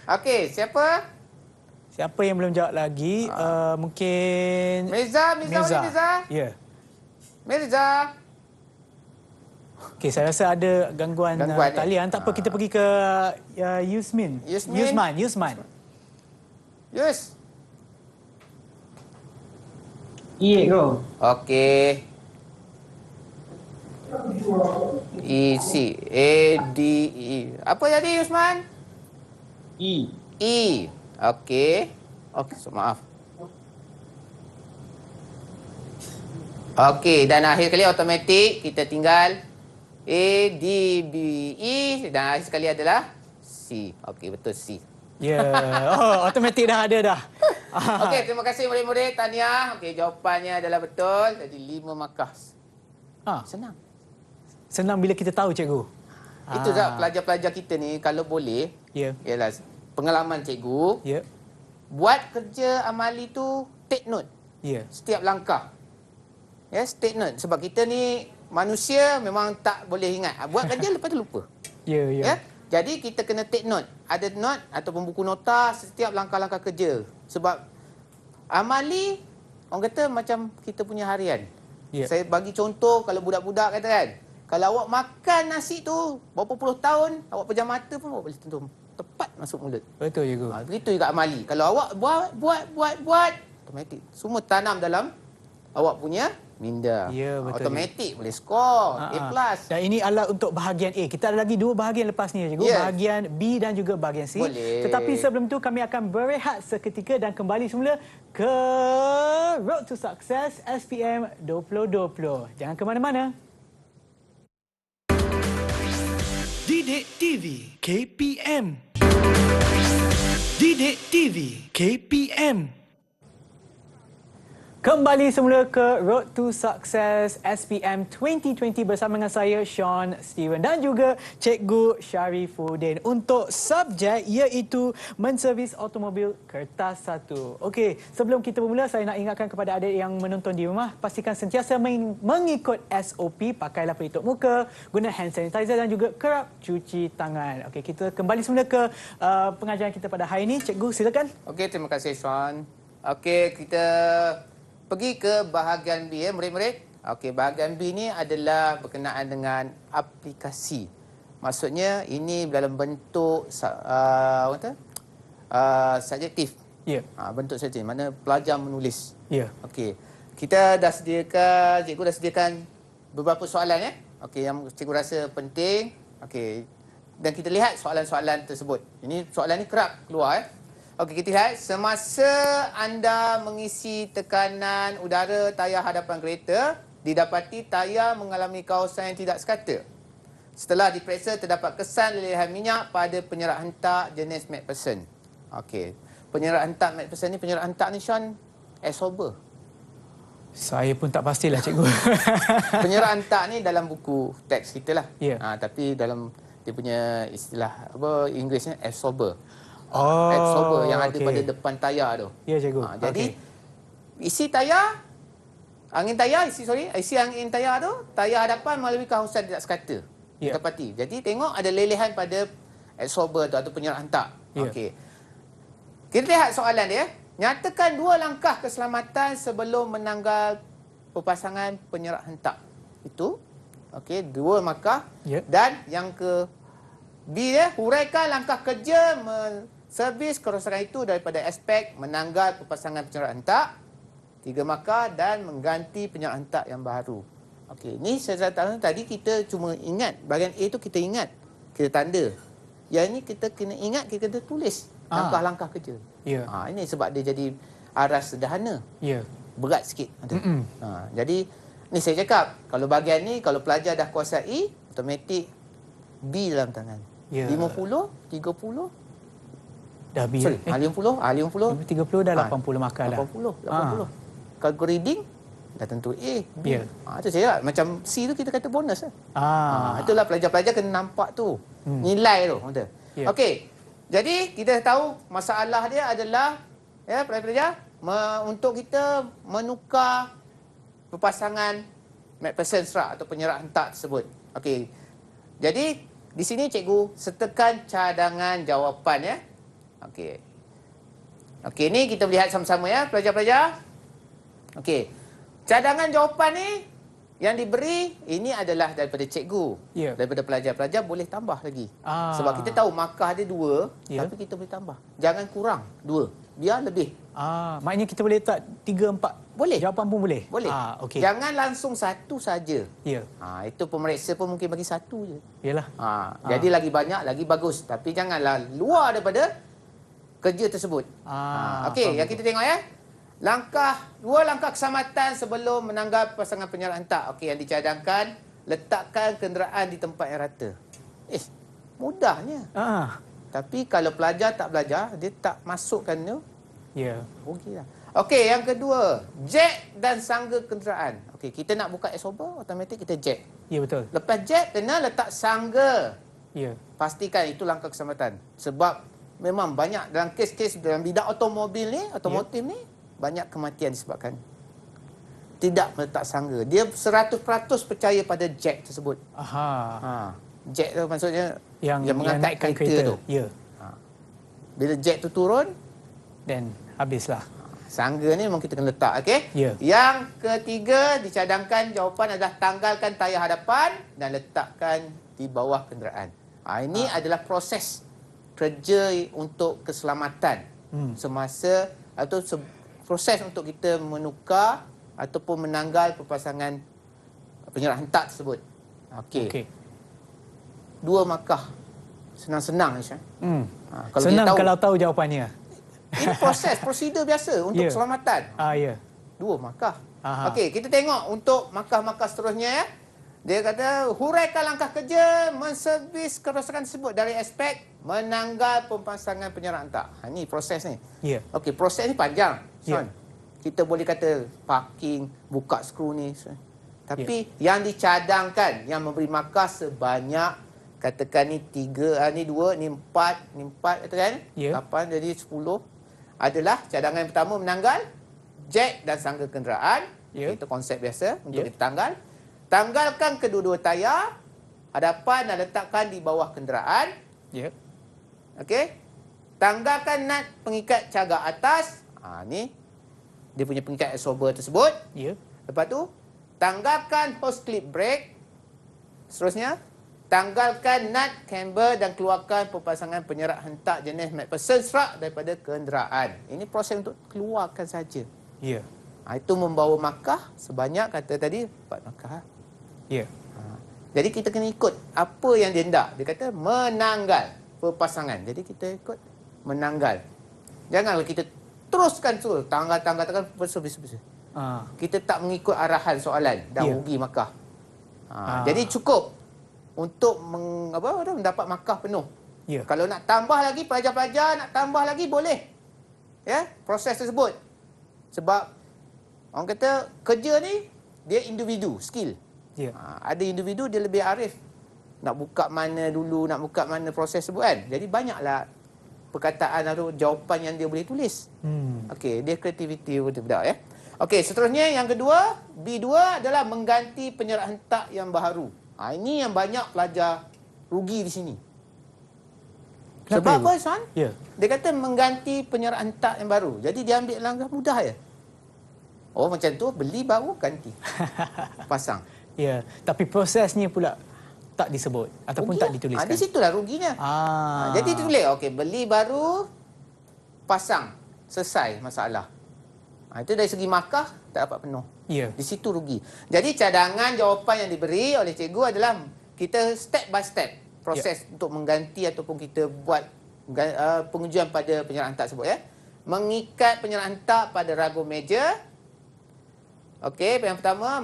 Okey, siapa? Siapa yang belum jawab lagi? Mungkin... Mirza. Ya. Mirza. Okey, saya rasa ada gangguan talian. Tak apa, kita pergi ke Yusman. Yus. E, go. Okey. E, C. A, D, E. Apa jadi, Yusman? E. Okey. Maaf. Okey, dan akhir kali automatik kita tinggal A, D, B, E dan akhir sekali adalah C. Okey, betul C. Ya. Automatik dah ada dah. Okey, terima kasih murid-murid. Tahniah. Okey, jawapannya adalah betul. Jadi 5 markah. Senang bila kita tahu, cikgu. Itu tak pelajar-pelajar kita ni kalau boleh. Ialah pengalaman cikgu. Buat kerja amali tu take note. Setiap langkah. Take note. Sebab kita ni manusia memang tak boleh ingat. Buat kerja lepas tu lupa. Jadi kita kena take note. Ada note ataupun buku nota setiap langkah-langkah kerja. Sebab amali, orang kata macam kita punya harian. Saya bagi contoh kalau budak-budak kata kan. Kalau awak makan nasi tu berapa puluh tahun, awak pejam mata pun awak boleh tentu tepat masuk mulut. Betul, cikgu. Begitu juga amali. Kalau awak buat, automatik. Semua tanam dalam awak punya minda. Ya, betul. Automatik boleh skor A+. Dan ini adalah untuk bahagian A. Kita ada lagi 2 bahagian lepas ni, cikgu. Yes. Bahagian B dan juga bahagian C. Boleh. Tetapi sebelum tu kami akan berehat seketika dan kembali semula ke Road to Success SPM 2020. Jangan ke mana-mana. Didik TV KPM. Didik TV KPM. Kembali semula ke Road to Success SPM 2020 bersama dengan saya Sean Steven dan juga Cikgu Syarifuddin untuk subjek iaitu menservis automobil kertas 1. Okey, sebelum kita bermula saya nak ingatkan kepada adik yang menonton di rumah, pastikan sentiasa mengikut SOP, pakailah pelitup muka, guna hand sanitizer dan juga kerap cuci tangan. Okey, kita kembali semula ke pengajaran kita pada hari ini. Cikgu silakan. Okey, terima kasih Sean. Okey, kita pergi ke bahagian B ya, murid-murid. Okey, bahagian B ni adalah berkenaan dengan aplikasi. Maksudnya ini dalam bentuk subjektif. Ya. Bentuk subjektif mana pelajar menulis. Ya. Okey. Kita dah sediakan, cikgu dah sediakan beberapa soalan ya. Okey, yang cikgu rasa penting. Okey. Dan kita lihat soalan-soalan tersebut. Ini soalan ni kerap keluar ya. Okey, kita lihat semasa anda mengisi tekanan udara tayar hadapan kereta, didapati tayar mengalami kawasan yang tidak sekata. Setelah diperiksa, terdapat kesan lelehan minyak pada penyerap hentak jenis McPherson. Okey, penyerap hentak McPherson ni, penyerap hentak ni Sean, absorber. Saya pun tak pastilah cikgu. Penyerap hentak ni dalam buku teks kita lah. Ya. Tapi dalam dia punya istilah Inggerisnya absorber. Oh, absorber yang ada pada depan tayar tu. Ya, cikgu. Jadi isi tayar, isi angin tayar tu, tayar hadapan melalui kawasan tidak sekata. Ya. Dapati. Jadi tengok ada lelehan pada absorber tu atau penyerap hentak. Ya. Okey. Kita lihat soalan dia. Nyatakan 2 langkah keselamatan sebelum menanggal berpasangan penyerap hentak. Itu. Okey, 2 langkah. Ya. Dan yang ke B dia, huraikan langkah kerja servis kerosakan itu daripada aspek menanggal berpasangan penyerap hentak, 3 markah dan mengganti penyerap hentak yang baru. Okey, ni saya tahu tadi kita cuma ingat bahagian A tu kita ingat, kita tanda. Yang ni kita kena ingat, kita kena tulis langkah-langkah kerja. Ya. Ini sebab dia jadi aras sederhana. Ya. Berat sikit. Jadi ni saya cakap, kalau bahagian ni kalau pelajar dah kuasai, automatik B dalam tangan. Ya. 50, 30, dah B. 50, 30 dah 80 markah dah. 80. Kalau reading dah tentu A, B. Ya. Itu saya macam C tu kita kata bonus lah. Itulah pelajar-pelajar kena nampak tu. Nilai tu. Ya. Okey. Jadi kita tahu masalah dia adalah ya pelajar-pelajar untuk kita menukar berpasangan McPherson serak atau penyerap hentak tersebut. Okey. Jadi di sini cikgu sertakan cadangan jawapan ya. Okey. Okey, ni kita lihat sama-sama ya pelajar-pelajar. Okey. Cadangan jawapan ni yang diberi ini adalah daripada cikgu. Ya. Daripada pelajar-pelajar boleh tambah lagi. Sebab kita tahu markah dia 2, Ya. tapi kita boleh tambah. Jangan kurang 2. Biar lebih. Maknanya kita boleh letak 3, 4 Boleh. jawapan pun boleh? Boleh. Okey. Jangan langsung 1 saja. Ya. Itu pemeriksa pun mungkin bagi 1 je. Yalah. Jadi lagi banyak, lagi bagus. Tapi janganlah luar daripada kerja tersebut. Okey, yang kita tengok ya. 2 langkah keselamatan sebelum menanggal pasangan penyerap hentak. Okey, yang dicadangkan, letakkan kenderaan di tempat yang rata. Mudahnya. Tapi kalau pelajar tak belajar, dia tak masukkan tu. Ya. Rugilah. Okey, yang kedua, jack dan sangga kenderaan. Okey, kita nak buka absorber, automatik kita jack. Ya, betul. Lepas jack, kena letak sangga. Ya. Pastikan itu langkah keselamatan. Sebab memang banyak dalam kes-kes dalam bidang otomotif ni, banyak kematian disebabkan tidak meletak sangga. Dia 100% percaya pada jack tersebut. Jack tu maksudnya yang mengangkat kereta tu. Ya. Bila jack tu turun, dan habislah. sangga ni memang kita kena letak, okey? Ya. Yang ketiga dicadangkan jawapan adalah tanggalkan tayar hadapan dan letakkan di bawah kenderaan. Ini adalah proses kerja untuk keselamatan semasa atau proses untuk kita menukar ataupun menanggal perpasangan penyerah hentak tersebut. Okey. 2 markah. Senang-senang, Ishan. Kalau senang tahu, kalau tahu jawapannya. Ini proses, prosedur biasa untuk keselamatan. 2 markah. Okey, kita tengok untuk markah-markah seterusnya ya. Dia kata, huraikan langkah kerja menservis kerosakan tersebut dari aspek menanggal pemasangan penyerah hentak. Ini proses ni. Okey, proses ni panjang. Kita boleh kata parking, buka skru ni. Tapi yang dicadangkan, yang memberi markah sebanyak, katakan ni 3, ni 2, ni 4, katakan. 8, jadi 10. Adalah cadangan yang pertama menanggal jack dan sangga kenderaan. Itu konsep biasa untuk ditanggal. Tanggalkan kedua-dua tayar hadapan dan letakkan di bawah kenderaan. Okey. Tanggalkan nut pengikat cagak atas. Ni dia punya pengikat absorber tersebut. Lepas tu tanggalkan hose clip brake. Seterusnya tanggalkan nut camber dan keluarkan pemasangan penyerat hentak jenis McPherson strap daripada kenderaan. Ini proses untuk keluarkan saja. Itu membawa markah sebanyak, kata tadi, 4 markah. Jadi kita kena ikut apa yang dia hendak. Dia kata menanggal perpasangan. Jadi kita ikut menanggal. Janganlah kita teruskan tanggal, besar. Kita tak mengikut arahan soalan dan rugi markah. Jadi cukup untuk mendapat markah penuh. Kalau nak tambah lagi, pelajar-pelajar nak tambah lagi, boleh. Proses tersebut. Sebab orang kata kerja ni dia individu, skill. Ada individu dia lebih arif. Nak buka mana dulu, nak buka mana proses tersebut kan. Jadi banyaklah perkataan atau jawapan yang dia boleh tulis. Okey, dia kreativiti budak-budak ya. Okey, seterusnya yang kedua, B2 adalah mengganti penyerat hentak yang baharu. Ini yang banyak pelajar rugi di sini. Sebab apa, San? Dia kata mengganti penyerat hentak yang baru. Jadi dia ambil langkah mudah je. Oh, macam tu, beli baru, ganti. Pasang. Tapi prosesnya pula tak disebut ataupun tak dituliskan. Di situlah ruginya. Jadi tulis, okey, beli baru, pasang, selesai masalah. Itu dari segi markah tak dapat penuh. Di situ rugi. Jadi cadangan jawapan yang diberi oleh cikgu adalah kita step by step proses untuk mengganti ataupun kita buat pengujian pada penyerah hentak tersebut ya. Mengikat penyerah hentak pada ragum meja. Okey, yang pertama,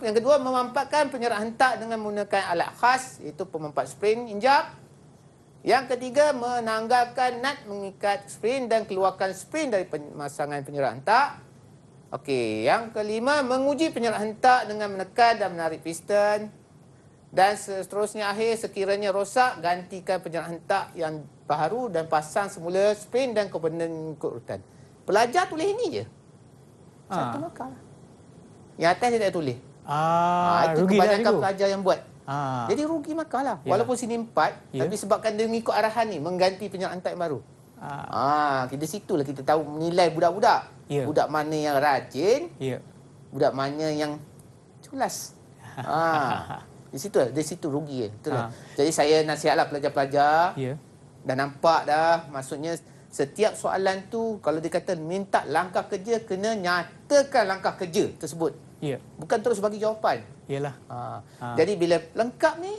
yang kedua memampatkan penyerah hentak dengan menggunakan alat khas iaitu pemampat spring injap. Yang ketiga, menanggalkan nut mengikat spring dan keluarkan spring dari pemasangan penyerah hentak. Okey, yang kelima, menguji penyerah hentak dengan menekan dan menarik piston. Dan seterusnya akhir, sekiranya rosak, gantikan penyerah hentak yang baru dan pasang semula spring dan komponen ikut urutan. Pelajar tulis ini je. Satu markah. Yang atas dia tak tulis. Itu kebanyakan pelajar yang buat. Jadi rugi markah lah. Walaupun sini 4, tapi sebabkan dia mengikut arahan ni, mengganti penyerah hentak yang baru. Di situlah kita tahu menilai budak-budak. Budak mana yang rajin, budak mana yang culas. Di situ rugi. Jadi saya nasihatlah pelajar-pelajar. Dah nampak dah, maksudnya setiap soalan tu kalau dikata minta langkah kerja, kena nyatakan langkah kerja tersebut. Bukan terus bagi jawapan. Jadi bila lengkap ni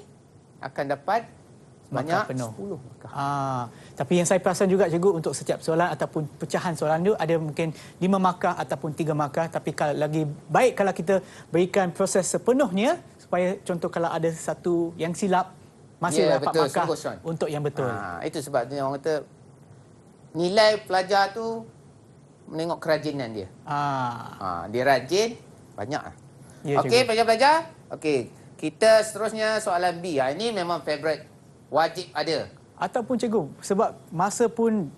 akan dapat banyak 10 markah. Tapi yang saya perasan juga cikgu, untuk setiap soalan ataupun pecahan soalan tu ada mungkin 5 markah ataupun 3 markah, tapi kalau lagi baik kalau kita berikan proses sepenuhnya supaya contoh kalau ada satu yang silap masih dapat betul, markah sungguh, untuk yang betul. Itu sebabnya orang kata nilai pelajar tu menengok kerajinan dia. Dia rajin, banyak lah. Okey, pelajar-pelajar. Okey, kita seterusnya soalan B. Ini memang favourite. Wajib ada. Ataupun cikgu, sebab masa pun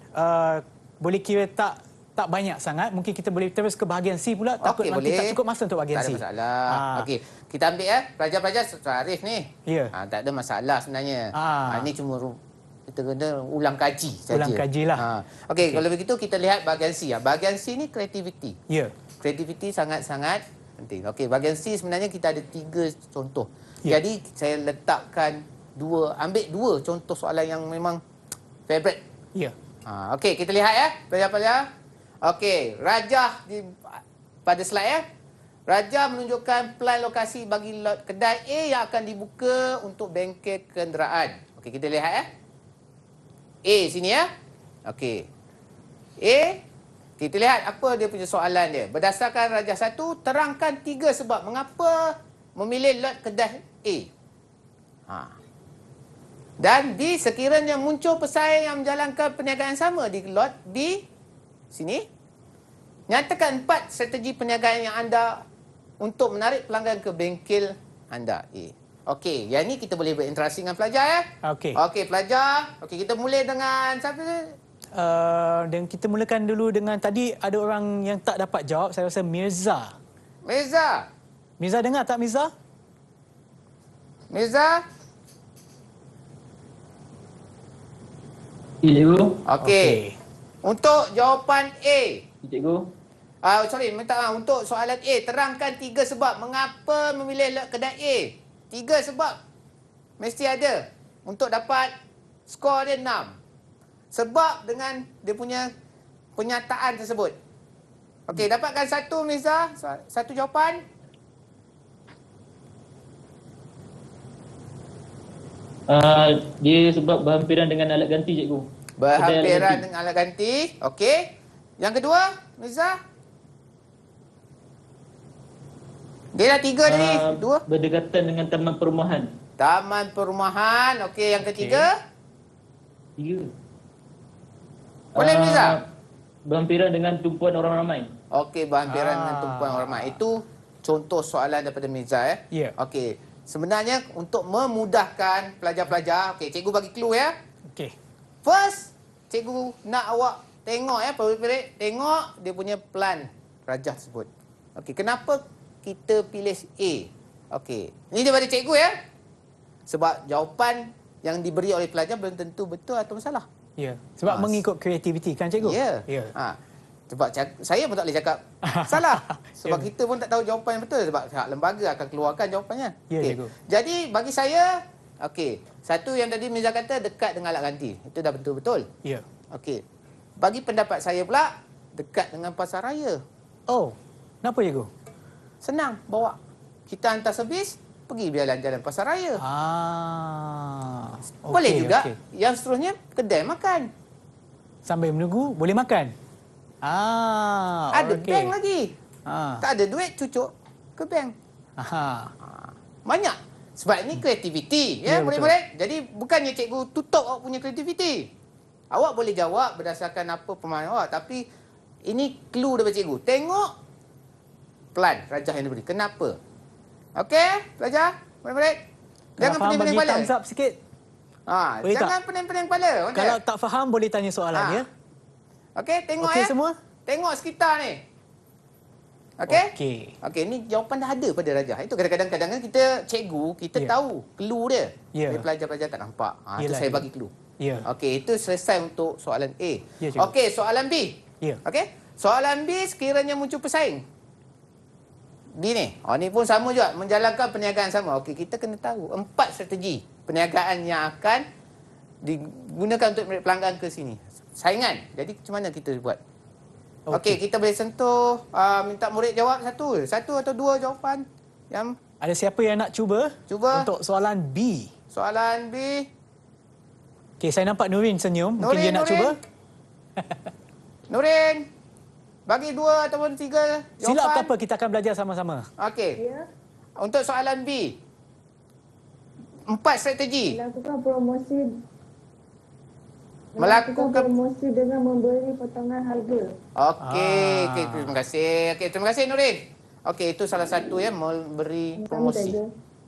boleh kira tak banyak sangat. Mungkin kita boleh terus ke bahagian C pula. Takut nanti tak cukup masa untuk bahagian C. Tak ada masalah. Okey, kita ambil pelajar-pelajar Arif ni. Tak ada masalah sebenarnya. Ini cuma kita kena ulang kaji saja. Ulang kajilah. Okey, kalau begitu kita lihat bahagian C. Bahagian C ni kreativiti. Kreativiti sangat-sangat penting. Okey, bahagian C sebenarnya kita ada 3 contoh. Jadi saya letakkan ambil 2 contoh soalan yang memang favourite. Okey, kita lihat pelajar-pelajar. Okey, rajah pada slide Raja menunjukkan plan lokasi bagi lot kedai A yang akan dibuka untuk bengkel kenderaan. Okey, kita lihat A sini ya. Okey. A, kita lihat apa dia punya soalan dia. Berdasarkan Raja 1, terangkan 3 sebab mengapa memilih lot kedai A. Dan B, sekiranya muncul pesaing yang menjalankan perniagaan sama di lot B sini, nyatakan 4 strategi perniagaan yang anda untuk menarik pelanggan ke bengkel anda. Okey, yang ni kita boleh berinteraksi dengan pelajar ya. Okey. Okey, pelajar. Okey, kita mula dengan siapa? Dan kita mulakan dulu dengan tadi ada orang yang tak dapat jawab. Saya rasa Mirza. Mirza. Mirza dengar tak Mirza? Mirza? Cikgu. Okey. Untuk jawapan A. Cikgu. Sorry, minta maaf. Untuk soalan A, terangkan 3 sebab mengapa memilih lot kedai A. 3 sebab mesti ada untuk dapat skor dia 6. Sebab dengan dia punya penyataan tersebut. Okey, dapatkan 1 Mirza, 1 jawapan. Dia sebab berhampiran dengan alat ganti, cikgu. Berhampiran dengan alat ganti. Okey. Yang kedua, Mirza. Dia dah 3 tadi. 2. Berdekatan dengan taman perumahan. Taman perumahan. Okey, yang ketiga. 3. Boleh Mirza? Berhampiran dengan tumpuan orang ramai. Okey, berhampiran dengan tumpuan orang ramai. Itu contoh soalan daripada Mirza ya. Ya. Okey. Sebenarnya untuk memudahkan pelajar-pelajar, okey, cikgu bagi clue ya. Okey. First, cikgu nak awak tengok ya, pelik-pelik, tengok dia punya plan Raja tersebut. Okey, kenapa kita pilih A? Okey. Ini daripada cikgu ya. Sebab jawapan yang diberi oleh pelajar belum tentu betul atau salah. Ya. Sebab mengikut kreativiti kan cikgu? Ya. Ya. Sebab saya pun tak boleh cakap salah. Sebab kita pun tak tahu jawapan yang betul. Sebab pihak lembaga akan keluarkan jawapannya. Ya, Okey. cikgu. Jadi bagi saya, okey, satu yang tadi Mirza kata dekat dengan alat ganti. Itu dah betul-betul. Ya. Okey. Bagi pendapat saya pula, dekat dengan pasar raya. Oh, kenapa cikgu? Senang bawa. Kita hantar servis, pergi jalan-jalan pasar raya. Boleh juga. Okey. Yang seterusnya, kedai makan. Sambil menunggu, boleh makan? Ada bank lagi. Tak ada duit, cucuk ke bank. Banyak. Sebab ini kreativiti. Ya, boleh-boleh. Jadi, bukannya cikgu tutup awak punya kreativiti. Awak boleh jawab berdasarkan apa pemahaman awak. Tapi, ini clue daripada cikgu. Tengok plan Raja yang diberi. Kenapa? Okey, pelajar? Boleh-boleh? Jangan pening-pening kepala. Thumbs up sikit. Jangan pening-pening kepala. Kalau tak faham, boleh tanya soalan ya. Okey, tengok Okey ya. semua? Tengok sekitar ni. Okey? Okey. Okey, ni jawapan dah ada pada Raja. Itu kadang-kadang kita cikgu, kita tahu clue dia. Ya. Tapi pelajar-pelajar tak nampak. Itu Yelah, saya ya. bagi clue. Ya. Okey, itu selesai untuk soalan A. Ya, cikgu. Okey, soalan B. Ya. Okey? Soalan B sekiranya muncul pesaing. B ni. Ni pun sama juga. Menjalankan perniagaan sama. Okey, kita kena tahu 4 strategi perniagaan yang akan digunakan untuk menarik pelanggan ke sini. Saingan. Jadi, macam mana kita buat? Okey, kita boleh sentuh, minta murid jawab satu atau dua jawapan. Yang Ada siapa yang nak cuba? Cuba. Untuk soalan B. Soalan B. Okey, saya nampak Nurin senyum. Mungkin dia nak cuba. Nurin. Bagi 2 ataupun 3 jawapan. Silap tak apa, kita akan belajar sama-sama. Okey. Ya. Untuk soalan B. 4 strategi. Melakukan promosi. Melakukan promosi dengan memberi potongan harga. Okey, terima kasih. Okey, terima kasih Nurin. Okey, itu salah satu ya, memberi promosi.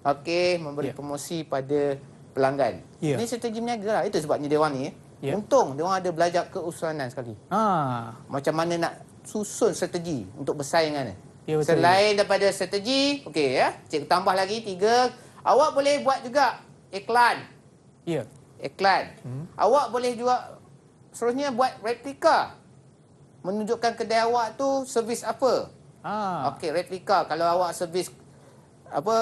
Okey, memberi promosi pada pelanggan. Ya. Ini strategi berniaga lah. Itu sebabnya dia orang ni. Untung dia orang ada belajar keusulan sekali. Macam mana nak susun strategi untuk bersaing kan. Ya, betul. Selain daripada strategi, okey ya, cikgu tambah lagi 3. Awak boleh buat juga iklan. Ya. Iklan. Awak boleh juga seterusnya buat replika. Menunjukkan kedai awak tu servis apa. Okey, replika. Kalau awak servis apa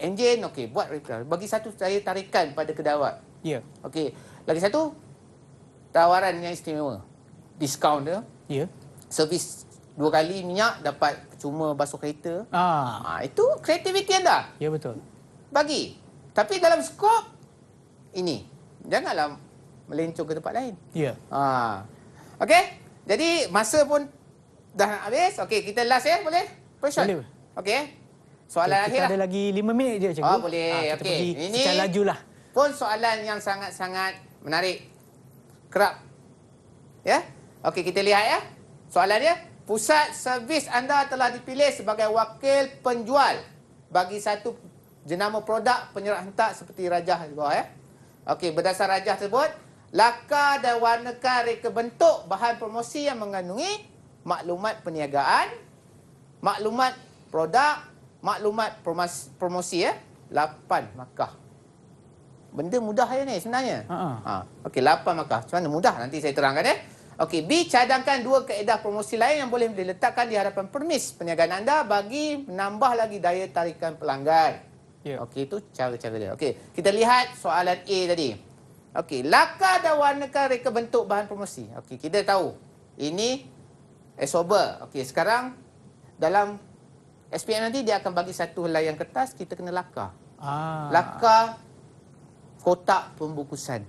enjin, okey, buat replika. Bagi satu saya tarikan pada kedai awak. Ya. Okey. Lagi satu tawaran yang istimewa. Diskaun dia. Ya. Servis 2 kali minyak dapat cuma basuh kereta. Itu kreativiti anda. Ya, betul. Bagi. Tapi dalam skop ini, janganlah melencong ke tempat lain. Ya. Okey. Jadi masa pun dah nak habis. Okey, kita last ya, boleh? Boleh. Okey. Soalan akhir kita ada lagi 5 minit je, cikgu. Boleh. Kita Okey. pergi Ini secara laju lah. pun soalan yang sangat-sangat menarik. Kerap. Ya? Okey, kita lihat ya. Soalannya, pusat servis anda telah dipilih sebagai wakil penjual bagi satu jenama produk penyerah hentak seperti rajah di bawah ya. Okey, berdasar rajah tersebut, laka dan warnakan reka bentuk bahan promosi yang mengandungi maklumat perniagaan, maklumat produk, maklumat promosi ya. 8 markah. Benda mudah je ni sebenarnya. Okey, 8 markah. Macam mana mudah? Nanti saya terangkan ya. Okey, B, cadangkan 2 kaedah promosi lain yang boleh diletakkan di hadapan permis perniagaan anda bagi menambah lagi daya tarikan pelanggan. Okey, itu cara-cara dia. Okey, kita lihat soalan A tadi. Okey, laka dan warnakan reka bentuk bahan promosi. Okey, kita tahu ini Esober. Okey, sekarang dalam SPM nanti dia akan bagi satu helai kertas, kita kena laka. Laka kotak pembungkusan.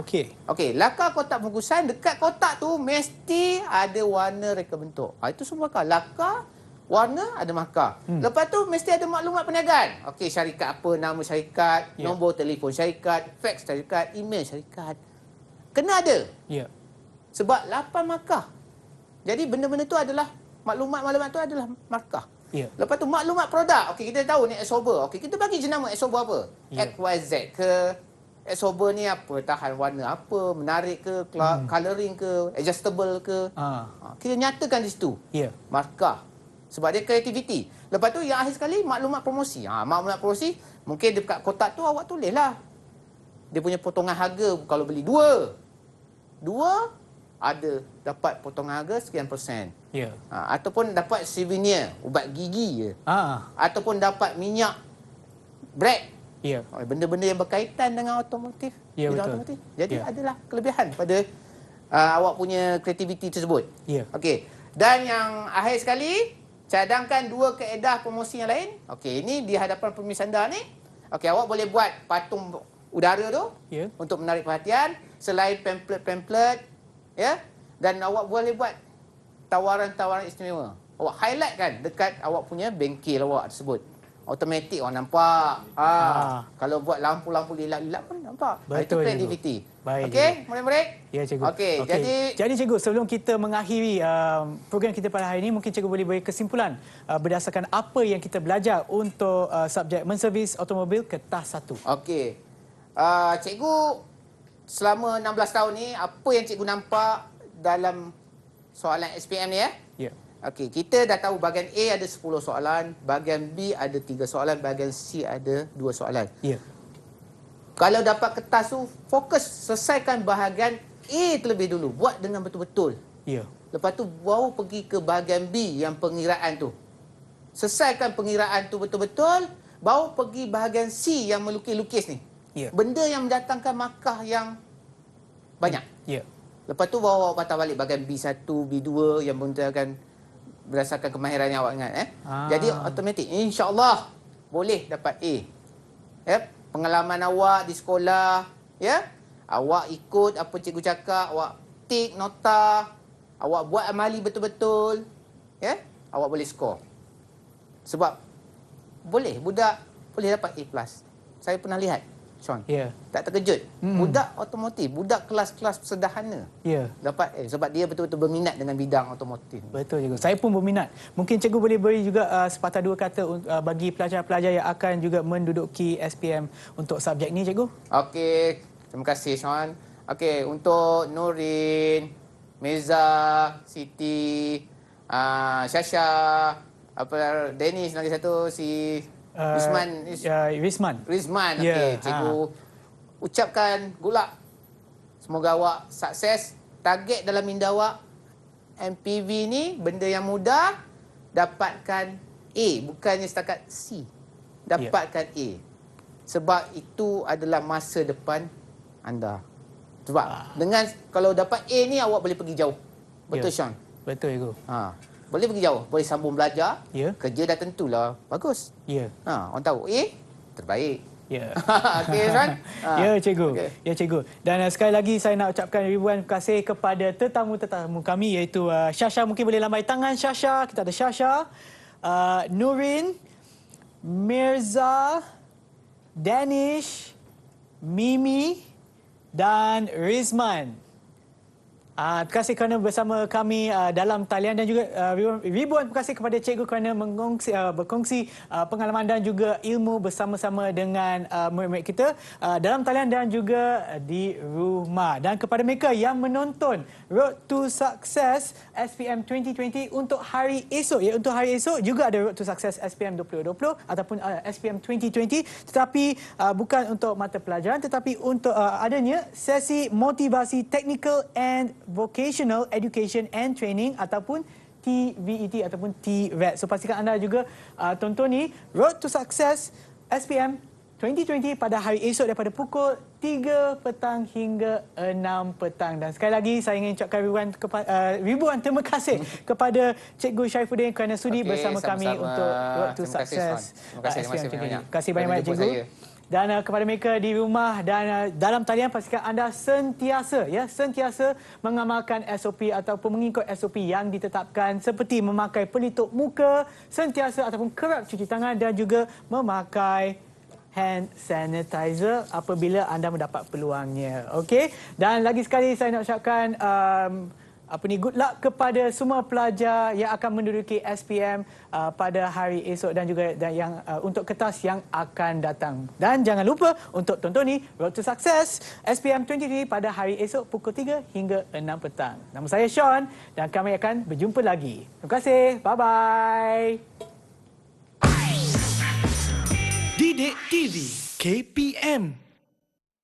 Okey. Okey, laka kotak bungkusan, dekat kotak tu mesti ada warna reka bentuk. Itu semua markah. Laka, warna, ada markah. Lepas tu mesti ada maklumat perniagaan. Okey, syarikat apa, nama syarikat, nombor telefon syarikat, fax syarikat, email syarikat. Kena ada. Sebab 8 markah. Jadi benda-benda tu adalah maklumat-maklumat tu adalah markah. Lepas tu maklumat produk. Okey, kita tahu ni Exober. Okey, kita bagi jenama Exober apa? XYZ ke, Exober ni apa? Tahan warna apa? Menarik ke? Colouring ke? Adjustable ke? Kita nyatakan di situ. Markah. Sebab dia kreativiti. Lepas tu yang akhir sekali maklumat promosi. Maklumat promosi mungkin dekat kotak tu awak tulislah. Dia punya potongan harga kalau beli 2 ada dapat potongan harga sekian persen. Ataupun dapat souvenir ubat gigi je. Ataupun dapat minyak brake. Benda-benda yang berkaitan dengan otomotif. Otomotif. Jadi adalah kelebihan pada awak punya kreativiti tersebut. Okey. Dan yang akhir sekali, cadangkan 2 kaedah promosi yang lain. Okey, ini di hadapan permis anda ni. Okey, awak boleh buat patung udara tu untuk menarik perhatian selain pamphlet ya. Dan awak boleh buat tawaran-tawaran istimewa. Awak highlight kan dekat awak punya bengkel awak tersebut. Automatik orang nampak. Kalau buat lampu-lampu lilak-lilak pun nampak. Betul, itu kreativiti. Baik. Okey, murid-murid? Ya, cikgu. Okey, jadi cikgu, sebelum kita mengakhiri program kita pada hari ini, mungkin cikgu boleh beri kesimpulan berdasarkan apa yang kita belajar untuk subjek menservis automobil ke tahap 1. Okey. Cikgu selama 16 tahun ni, apa yang cikgu nampak dalam soalan SPM ni ya? Okey, kita dah tahu bahagian A ada 10 soalan, bahagian B ada 3 soalan, bahagian C ada 2 soalan. Kalau dapat kertas tu, fokus selesaikan bahagian A terlebih dulu. Buat dengan betul-betul. Lepas tu baru pergi ke bahagian B yang pengiraan tu. Selesaikan pengiraan tu betul-betul, baru pergi bahagian C yang melukis-lukis ni. Benda yang mendatangkan markah yang banyak. Lepas tu baru awak patah balik bahagian B1, B2 yang menentukan berdasarkan kemahiran yang awak ingat. Jadi automatik insya-Allah boleh dapat A. Pengalaman awak di sekolah, awak ikut apa cikgu cakap, awak tik nota, awak buat amali betul-betul, awak boleh skor. Sebab boleh budak boleh dapat A+. Saya pernah lihat Sean. Tak terkejut. Budak otomotif, budak kelas-kelas sederhana. Dapat sebab dia betul-betul berminat dengan bidang otomotif. Betul, cikgu. Saya pun berminat. Mungkin cikgu boleh beri juga sepatah dua kata bagi pelajar-pelajar yang akan juga menduduki SPM untuk subjek ni, cikgu. Okey, terima kasih Sean. Okey, untuk Nurin, Meza, Siti, Syasha, Dennis lagi satu si Rizman. Okey, cikgu ucapkan good luck. Semoga awak sukses. Target dalam minda awak MPV ni benda yang mudah, dapatkan A, bukannya setakat C. Dapatkan A. Sebab itu adalah masa depan anda. Sebab dengan kalau dapat A ni awak boleh pergi jauh. Betul Sean? Betul, Cikgu. Boleh pergi jauh, boleh sambung belajar. Ya. Kerja dah tentulah bagus. Ya. Orang tahu terbaik. Ya. Okey, Ran. Ya, Cikgu. Okay. Ya, Cikgu. Dan sekali lagi saya nak ucapkan ribuan terima kasih kepada tetamu-tetamu kami iaitu Syasha. Mungkin boleh lambai tangan Syasha. Kita ada Syasha, Nurin, Mirza, Danish, Mimi dan Rizman. Terima kasih kerana bersama kami dalam talian dan juga ribuan terima kasih kepada cikgu kerana berkongsi pengalaman dan juga ilmu bersama-sama dengan murid-murid kita dalam talian dan juga di rumah. Dan kepada mereka yang menonton Road to Success SPM 2020 untuk hari esok, ya, untuk hari esok juga ada Road to Success SPM 2020 ataupun SPM 2020, tetapi bukan untuk mata pelajaran tetapi untuk adanya sesi motivasi technical and vocational education and training ataupun TVET ataupun TVET. So pastikan anda juga tonton Road to Success SPM 2020 pada hari esok daripada pukul 3 petang hingga 6 petang. Dan sekali lagi saya ingin ucapkan ribuan terima kasih kepada Cikgu Syaifuddin kerana sudi bersama kami untuk Road to Success. Terima kasih banyak. Terima kasih banyak-banyak Cikgu. Dan kepada mereka di rumah dan dalam talian, pastikan anda sentiasa mengamalkan SOP ataupun mengikut SOP yang ditetapkan seperti memakai pelitup muka sentiasa ataupun kerap cuci tangan dan juga memakai hand sanitizer apabila anda mendapat peluangnya. Okey. Dan lagi sekali saya nak ucapkan good luck kepada semua pelajar yang akan menduduki SPM pada hari esok dan juga yang untuk kertas yang akan datang. Dan jangan lupa untuk tonton Road to Success SPM 2020 pada hari esok pukul 3 hingga 6 petang. Nama saya Sean dan kami akan berjumpa lagi. Terima kasih. Bye-bye. Didik TV KPM.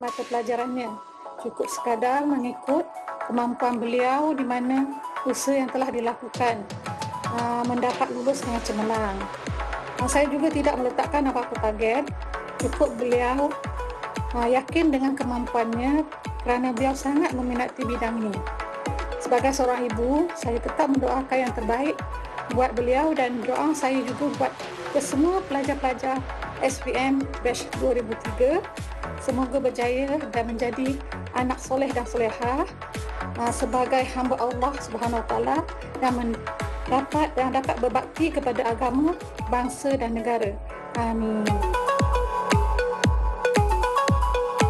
Mata pelajarannya cukup sekadar mengikut kemampuan beliau di mana usaha yang telah dilakukan mendapat lulus dengan cemerlang. Saya juga tidak meletakkan apa-apa target, cukup beliau yakin dengan kemampuannya kerana beliau sangat meminati bidang ini. Sebagai seorang ibu, saya tetap mendoakan yang terbaik buat beliau dan doa saya juga buat ke semua pelajar-pelajar SPM Batch 2003. Semoga berjaya dan menjadi anak soleh dan solehah sebagai hamba Allah Subhanahu Wa Taala dan dapat berbakti kepada agama, bangsa dan negara. Amin.